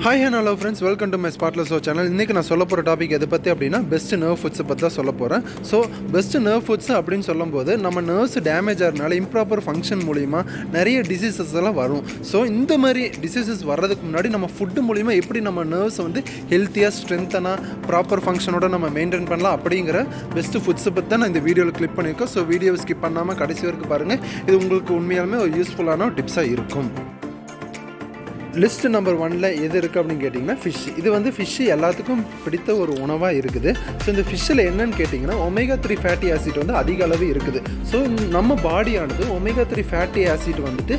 Hi and hello friends, welcome to my spotless channel. இன்றைக்கி நான் சொல்ல போகிற டாபிக் எதை பற்றி அப்படின்னா பெஸ்ட் நர்வ் ஃபுட்ஸை பற்றி தான் சொல்ல போகிறேன். ஸோ பெஸ்ட் நர்வ் ஃபுட்ஸ் அப்படின்னு சொல்லும்போது நம்ம நர்வ்ஸ் டேமேஜ் ஆகிறதுனால இம்ப்ராப்பர் ஃபங்க்ஷன் மூலிமா நிறைய டிசீசஸ் எல்லாம் வரும். ஸோ இந்த மாதிரி டிசீசஸ் வர்றதுக்கு முன்னாடி நம்ம ஃபுட்டு மூலிமா எப்படி நம்ம நர்வ்ஸை வந்து ஹெல்த்தியாக ஸ்ட்ரென்த்தனாக ப்ராப்பர் ஃபங்க்ஷனோட நம்ம மெயின்டைன் பண்ணலாம் அப்படிங்கிற பெஸ்ட் ஃபுட்ஸை பற்றி தான் நான் இந்த வீடியோவில் கிளிக் பண்ணியிருக்கேன். ஸோ வீடியோவை ஸ்கிப் பண்ணாமல் கடைசி வரைக்கும் பாருங்கள். இது உங்களுக்கு உண்மையாலுமே ஒரு யூஸ்ஃபுல்லான டிப்ஸாக இருக்கும். லிஸ்ட் நம்பர் 1ல் எது இருக்குது அப்படின்னு கேட்டிங்கன்னா ஃபிஷ். இது வந்து ஃபிஷ்ஷு எல்லாத்துக்கும் பிடித்த ஒரு உணவாக இருக்குது. ஸோ இந்த ஃபிஷ்ஷில் என்னன்னு கேட்டிங்கன்னா omega-3 ஃபேட்டி ஆசிட் வந்து அதிக அளவு இருக்குது. ஸோ நம்ம பாடியானது omega-3 ஃபேட்டி ஆசிட் வந்துட்டு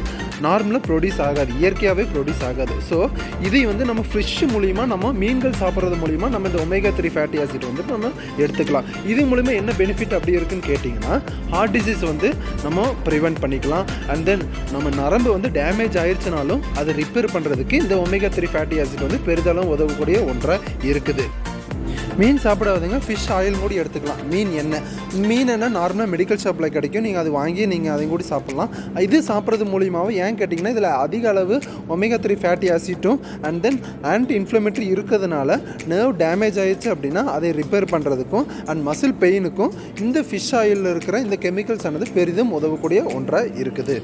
நார்மலாக ப்ரொடியூஸ் ஆகாது, இயற்கையாகவே ப்ரொடியூஸ் ஆகாது. ஸோ இதை வந்து நம்ம ஃபிஷ் மூலிமா நம்ம மீன்கள் சாப்பிட்றது மூலிமா நம்ம இந்த omega-3 ஃபேட்டி ஆசிட் வந்து நம்ம எடுத்துக்கலாம். இது மூலிமா என்ன பெனிஃபிட் அப்படி இருக்குன்னு கேட்டிங்கன்னா ஹார்ட் டிசீஸ் வந்து நம்ம ப்ரிவென்ட் பண்ணிக்கலாம். அண்ட் தென் நம்ம நரம்பு வந்து டேமேஜ் ஆயிடுச்சுனாலும் அதை ரிப்பேர் பண்ணுறதுக்கு இந்த omega-3 ஃபேட்டி ஆசிட் வந்து பெரிதளவு உதவக்கூடிய ஒன்றாக இருக்குது. மீன் சாப்பிடாதீங்க, ஃபிஷ் ஆயில் கூட எடுத்துக்கலாம். மீன் என்ன நார்மலாக மெடிக்கல் ஷாப்பில் கிடைக்கும், நீங்கள் அது வாங்கி நீங்கள் அதையும் கூட சாப்பிட்லாம். இது சாப்பிட்றது மூலியமாகவும் ஏன் கேட்டிங்கன்னா இதில் அதிக அளவு omega-3 ஃபேட்டி ஆசிட்டும் அண்ட் தென் ஆன்டி இன்ஃப்ளமேட்டரி இருக்கிறதுனால நர்வ் டேமேஜ் ஆயிடுச்சு அப்படின்னா அதை ரிப்பேர் பண்ணுறதுக்கும் அண்ட் மசில் பெயினுக்கும் இந்த ஃபிஷ் ஆயிலில் இருக்கிற இந்த கெமிக்கல்ஸ் ஆனது பெரிதும் உதவக்கூடிய ஒன்றாக இருக்குது.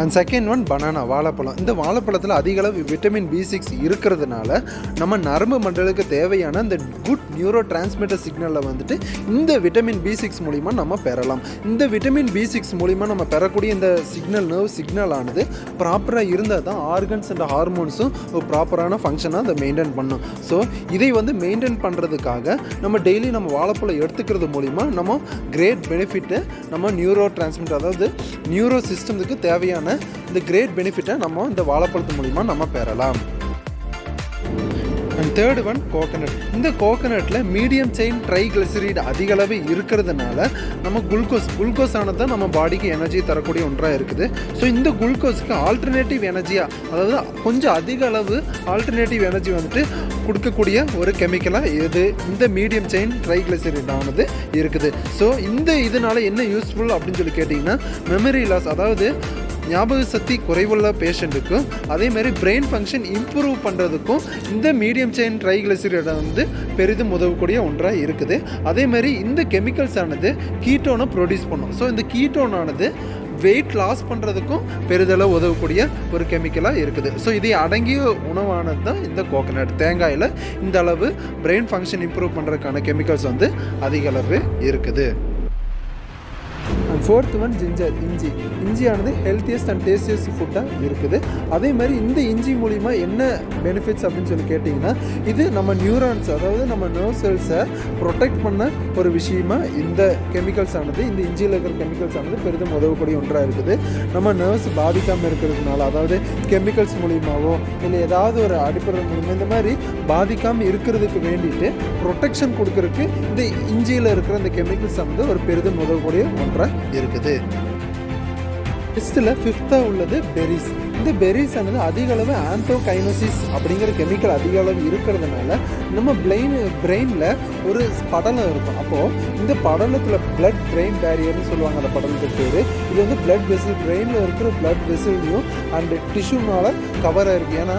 அண்ட் செகண்ட் ஒன் பனானா, வாழைப்பழம். இந்த வாழைப்பழத்தில் அதிக அளவு விட்டமின் B6 இருக்கிறதுனால நம்ம நரம்பு மண்டலுக்கு தேவையான இந்த குட் நியூரோ டிரான்ஸ்மிட்டர் சிக்னலை வந்துட்டு இந்த விட்டமின் B6 மூலிமா நம்ம பெறலாம். இந்த விட்டமின் B6 மூலிமா நம்ம பெறக்கூடிய இந்த நர்வ் சிக்னல் ஆனது ப்ராப்பராக இருந்தால் தான் ஆர்கன்ஸ் அண்ட் ஹார்மோன்ஸும் ஒரு ப்ராப்பரான ஃபங்க்ஷனாக அதை மெயின்டைன் பண்ணும். ஸோ இதை வந்து மெயின்டைன் பண்ணுறதுக்காக நம்ம டெய்லி நம்ம வாழைப்பழம் எடுத்துக்கிறது மூலிமா நம்ம கிரேட் பெனிஃபிட்டை நம்ம நியூரோ டிரான்ஸ்மிட்டர், அதாவது நியூரோ சிஸ்டத்துக்கு தேவையான இந்த கிரேட் பெனிஃபிட்டை நம்ம இந்த வாழைப்பழத்து மூலிமா நம்ம பெறலாம். And third one coconut. இந்த கோகனட்டில் மீடியம் செயின் ட்ரைகிளிசரைடு அதிக அளவு இருக்கிறதுனால நம்ம குளுக்கோஸ் ஆனது நம்ம பாடிக்கு எனர்ஜி தரக்கூடிய ஒன்றாக இருக்குது. ஸோ இந்த குளுக்கோஸுக்கு ஆல்டர்னேட்டிவ் எனர்ஜியாக, அதாவது கொஞ்சம் அதிக அளவு ஆல்டர்னேட்டிவ் எனர்ஜி வந்துட்டு கொடுக்கக்கூடிய ஒரு கெமிக்கலாக இந்த மீடியம் செயின் ட்ரைகிளிசரைடு ஆனது இருக்குது. ஸோ இதனால் என்ன யூஸ்ஃபுல் அப்படின்னு சொல்லி கேட்டிங்கன்னா மெமரி லாஸ், அதாவது ஞாபக சக்தி குறைவுள்ள பேஷண்ட்டுக்கும் அதேமாதிரி பிரெயின் ஃபங்க்ஷன் இம்ப்ரூவ் பண்ணுறதுக்கும் இந்த மீடியம் செயின் ட்ரைகிளிசரைடு வந்து பெரிதும் உதவக்கூடிய ஒன்றாக இருக்குது. அதேமாதிரி இந்த கெமிக்கல்ஸ் ஆனது கீட்டோனை ப்ரொடியூஸ் பண்ணும். ஸோ இந்த கீட்டோன் ஆனது வெயிட் லாஸ் பண்ணுறதுக்கும் பெரிதளவு உதவக்கூடிய ஒரு கெமிக்கலாக இருக்குது. ஸோ இதை அடங்கிய உணவானது தான் இந்த கோகனட். தேங்காயில் இந்த அளவு பிரெயின் ஃபங்க்ஷன் இம்ப்ரூவ் பண்ணுறதுக்கான கெமிக்கல்ஸ் வந்து அதிக அளவு இருக்குது. ஃபோர்த் ஒன் ஜிஞ்சர், இஞ்சியானது ஹெல்த்தியஸ்ட் அண்ட் டேஸ்டியஸ்ட் ஃபுட்டாக இருக்குது. அதே மாதிரி இந்த இஞ்சி மூலிமா என்ன பெனிஃபிட்ஸ் அப்படின்னு சொல்லி கேட்டிங்கன்னா இது நம்ம நியூரான்ஸ், அதாவது நம்ம நர்வ் செல்ஸை ப்ரொடெக்ட் பண்ண ஒரு விஷயமா இந்த கெமிக்கல்ஸ் ஆனது, இந்த இஞ்சியில் இருக்கிற கெமிக்கல்ஸ் ஆனது பெரிதும் உதவக்கூடிய ஒன்றாக இருக்குது. நம்ம நர்வ்ஸ் பாதிக்காமல் இருக்கிறதுனால, அதாவது கெமிக்கல்ஸ் மூலியமாவோ இல்லை ஏதாவது ஒரு அடிப்படை மூலிமா இந்த மாதிரி பாதிக்காமல் இருக்கிறதுக்கு வேண்டிட்டு ப்ரொடெக்ஷன் கொடுக்கறதுக்கு இந்த இஞ்சியில் இருக்கிற இந்த கெமிக்கல்ஸ் ஆனது ஒரு பெரிதும் உதவக்கூடிய ஒன்றாக இருக்குது. லிஸ்ட்டில் 5th உள்ளது பெரிஸ். இந்த பெரிஸ் ஆனது அதிக அளவு ஆந்தோகைனோசிஸ் அப்படிங்கிற கெமிக்கல் அதிக அளவு இருக்கிறதுனால நம்ம பிரெயினில் ஒரு படலம் இருக்கும். அப்போது இந்த படலத்தில் பிளட் பிரெயின் பேரியர்னு சொல்லுவாங்க அந்த படலத்துக்கு பேர். இது வந்து பிளட் வெசல், பிரெயினில் இருக்கிற பிளட் வெசல்லையும் அண்ட் டிஷ்யூனால் கவர் ஆகிருக்கு. ஏன்னா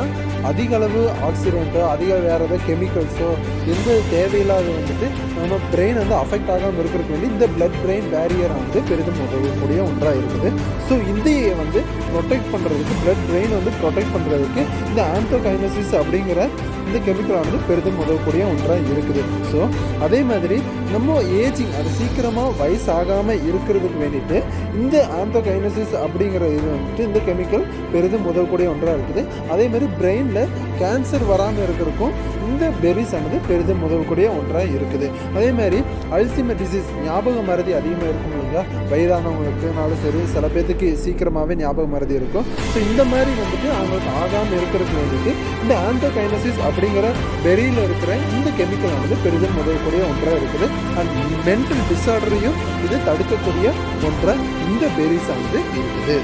அதிக அளவு ஆக்சிடென்ட்டோ அதிக வேறு ஏதாவது கெமிக்கல்ஸோ எந்த தேவையில்லாத வந்துட்டு நம்ம பிரெயின் வந்து அஃபெக்ட் ஆகாமல் இருக்கிறதுக்கு வேண்டி இந்த பிளட் பிரெயின் பேரியர் வந்து பெரிதும் உதவக்கூடிய ஒன்றாக இருக்குது. ஸோ இதையை வந்து ப்ரொடெக்ட் பண்ணுறதுக்கு, பிளட் பிரெயின் வந்து ப்ரொடெக்ட் பண்ணுறதுக்கு இந்த ஆந்தோகைனோசிஸ் அப்படிங்கிற இந்த கெமிக்கல் ஆனது பெரிதும் உதவக்கூடிய ஒன்றாக இருக்குது. ஸோ அதே மாதிரி நம்ம ஏஜிங், அது சீக்கிரமாக வயசாகாமல் இருக்கிறதுக்கு வேண்டிட்டு இந்த ஆந்தோகைனோசிஸ் அப்படிங்கிற இது வந்துட்டு இந்த கெமிக்கல் பெரிதும் உதவக்கூடிய ஒன்றாக இருக்குது. அதே மாதிரி பிரெயினில் கேன்சர் வராமல் இருக்கிறதுக்கும் இந்த பெரிஸ் ஆனது பெரிதும் உதவக்கூடிய ஒன்றாக இருக்குது. அதே மாதிரி அல்சைமர் டிசீஸ், ஞாபக மறதி அதிகமாக இருக்கும் இல்லைங்களா, வயதானவங்களுக்குனாலும் சரி, சில பேர்த்துக்கு சீக்கிரமாகவே ஞாபக மறதி இருக்கும். ஸோ இந்த மாதிரி வந்துட்டு அவங்களுக்கு ஆகாமல் இருக்கிறதுக்கு வேண்டிட்டு இந்த ஆந்தோகைனோசிஸ் அப்படிங்கிற பெரியில் இருக்கிற இந்த கெமிக்கல் ஆனது பெரிதும் உதவக்கூடிய ஒன்றாக இருக்குது. அண்ட் மென்டல் டிஸார்டரையும் இது தடுக்கக்கூடிய ஒன்றாக இந்த பெரிஸ் ஆனது இருக்குது.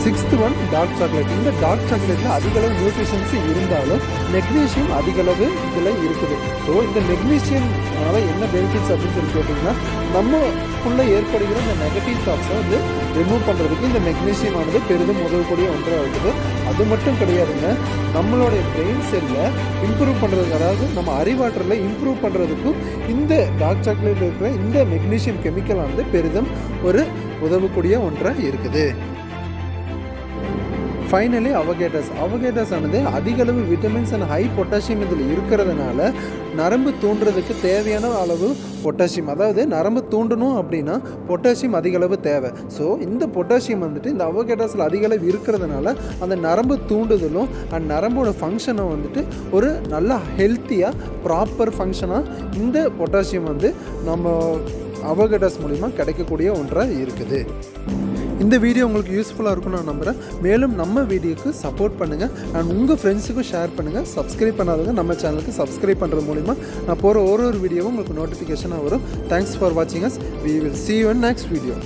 6th one dark chocolate. இந்த டார்க் சாக்லேட்டில் அதிகளவு நியூட்ரிஷன்ஸ் இருந்தாலும் மெக்னீஷியம் அதிகளவு இதில் இருக்குது. ஸோ இந்த மெக்னீஷியம்னால என்ன பெனிஃபிட்ஸ் அப்படின்னு சொல்லி கேட்டிங்கன்னா, நம்மக்குள்ளே ஏற்படுகிற இந்த நெகட்டிவ் தாட்ஸை வந்து ரிமூவ் பண்ணுறதுக்கு இந்த மெக்னீஷியம் ஆனது பெரிதும் உதவக்கூடிய ஒன்றாக இருக்குது. அது மட்டும் கிடையாதுங்க, நம்மளுடைய பிரெயின் செல்லை இம்ப்ரூவ் பண்ணுறதுக்கு, அதாவது நம்ம அறிவாற்றலை இம்ப்ரூவ் பண்ணுறதுக்கும் இந்த டார்க் சாக்லேட் இருக்கிற இந்த மெக்னீஷியம் கெமிக்கல் ஆனது பெரிதும் ஒரு உதவக்கூடிய ஒன்றாக இருக்குது. ஃபைனலி அவகேடாஸ் ஆனது அதிகளவு விட்டமின்ஸ் அண்ட் ஹை பொட்டாசியம் இதில் இருக்கிறதுனால நரம்பு தூண்டுறதுக்கு தேவையான அளவு பொட்டாசியம், அதாவது நரம்பு தூண்டணும் அப்படின்னா பொட்டாசியம் அதிகளவு தேவை. ஸோ இந்த பொட்டாசியம் வந்துட்டு இந்த அவகேடாஸில் அதிகளவு இருக்கிறதுனால அந்த நரம்பு தூண்டுதலும் அண்ட் நரம்போட ஃபங்க்ஷனை வந்துட்டு ஒரு நல்ல ஹெல்த்தியாக ப்ராப்பர் ஃபங்க்ஷனாக இந்த பொட்டாசியம் வந்து நம்ம அவகேடாஸ் மூலிமா கிடைக்கக்கூடிய ஒன்றாக இருக்குது. இந்த வீடியோ உங்களுக்கு யூஸ்ஃபுல்லாக இருக்கும்னு நான் நம்புகிறேன். மேலும் நம்ம வீடியோக்கு சப்போர்ட் பண்ணுங்கள் அண்ட் உங்கள் ஃப்ரெண்ட்ஸுக்கும் ஷேர் பண்ணுங்கள். சப்ஸ்கிரைப் பண்ணாதவங்க நம்ம சேனலுக்கு சப்ஸ்கிரைப் பண்ணுறது மூலிமா நான் போகிற ஒரு வீடியோவும் உங்களுக்கு நோட்டிஃபிகேஷனாக வரும். தேங்க்ஸ் ஃபார் வாட்சிங் as. We will see you in next video.